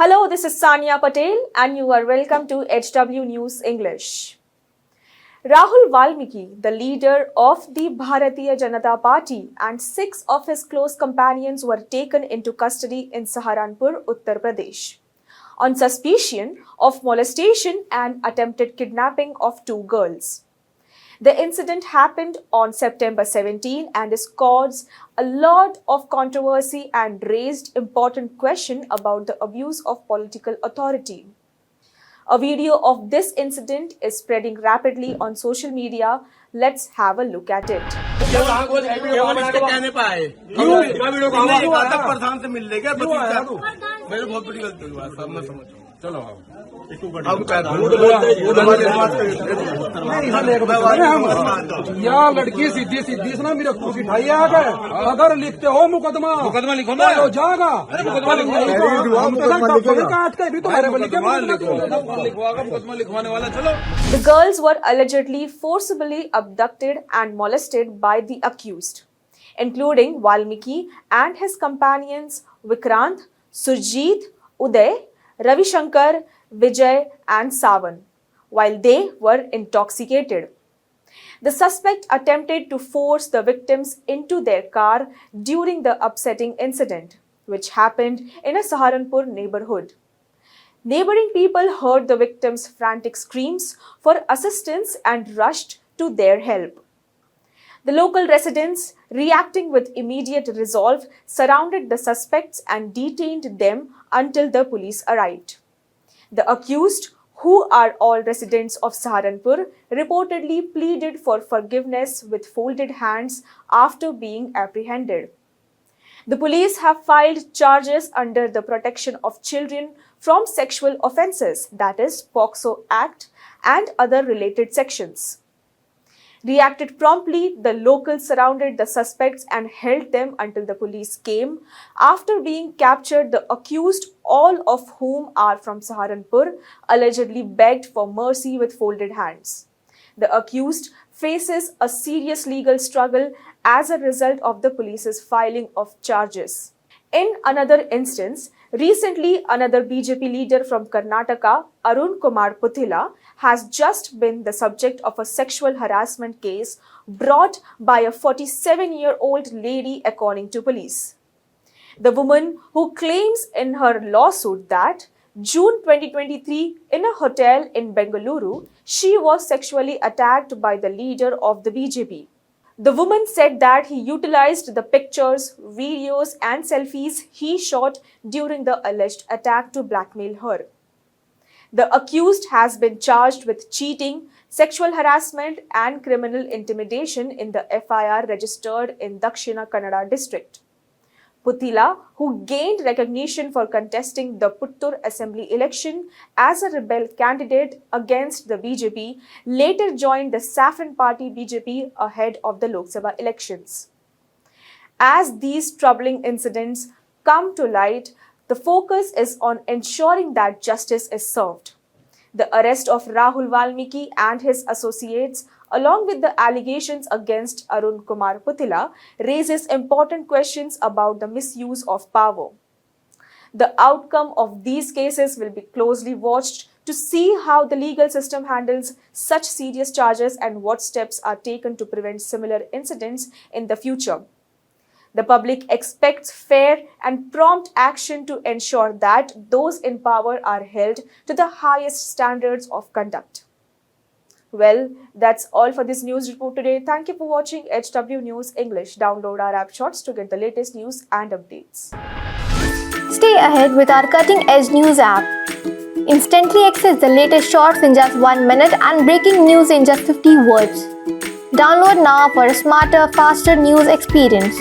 Hello, this is Sania Patel and you are welcome to HW News English. Rahul Valmiki, the leader of the Bharatiya Janata Party, and 6 of his close companions were taken into custody in Saharanpur, Uttar Pradesh, on suspicion of molestation and attempted kidnapping of 2 girls. The incident happened on September 17 and has caused a lot of controversy and raised important questions about the abuse of political authority. A video of this incident is spreading rapidly on social media. Let's have a look at it. या लड़की सीधी सीधी से ना मेरे को उठाई आ गए अगर लिखते हो मुकदमा लिखो ना हो जाएगा काट के भी तुम्हारे मुकदमा लिखवाने वाला चलो. The girls were allegedly forcibly abducted and molested by the accused, including Valmiki and his companions Vikrant, Surjit, Uday, Ravi Shankar, Vijay and Savan, while they were intoxicated. The suspect attempted to force the victims into their car during the upsetting incident, which happened in a Saharanpur neighborhood. Neighboring people heard the victims' frantic screams for assistance and rushed to their help. The local residents, reacting with immediate resolve, surrounded the suspects and detained them until the police arrived. The accused, who are all residents of Saharanpur, reportedly pleaded for forgiveness with folded hands after being apprehended. The police have filed charges under the Protection of Children from Sexual Offences, that is POCSO Act, and other related sections. Reacted promptly, the locals surrounded the suspects and held them until the police came. After being captured, the accused, all of whom are from Saharanpur, allegedly begged for mercy with folded hands. The accused faces a serious legal struggle as a result of the police's filing of charges. In another instance, recently another BJP leader from Karnataka, Arun Kumar Puthila, has just been the subject of a sexual harassment case brought by a 47-year-old lady, according to police. The woman, who claims in her lawsuit that June 2023, in a hotel in Bengaluru, she was sexually attacked by the leader of the BJP. The woman said that he utilized the pictures, videos and selfies he shot during the alleged attack to blackmail her. The accused has been charged with cheating, sexual harassment and criminal intimidation in the FIR registered in Dakshina Kannada district. Puthila, who gained recognition for contesting the Puttur Assembly election as a rebel candidate against the BJP, later joined the Saffron Party BJP ahead of the Lok Sabha elections. As these troubling incidents come to light, the focus is on ensuring that justice is served. The arrest of Rahul Valmiki and his associates, along with the allegations against Arun Kumar Puthila, raises important questions about the misuse of power. The outcome of these cases will be closely watched to see how the legal system handles such serious charges and what steps are taken to prevent similar incidents in the future. The public expects fair and prompt action to ensure that those in power are held to the highest standards of conduct. Well, that's all for this news report today. Thank you for watching HW News English. Download our app Shorts to get the latest news and updates. Stay ahead with our cutting-edge news app. Instantly access the latest shorts in just 1 minute and breaking news in just 50 words. Download now for a smarter, faster news experience.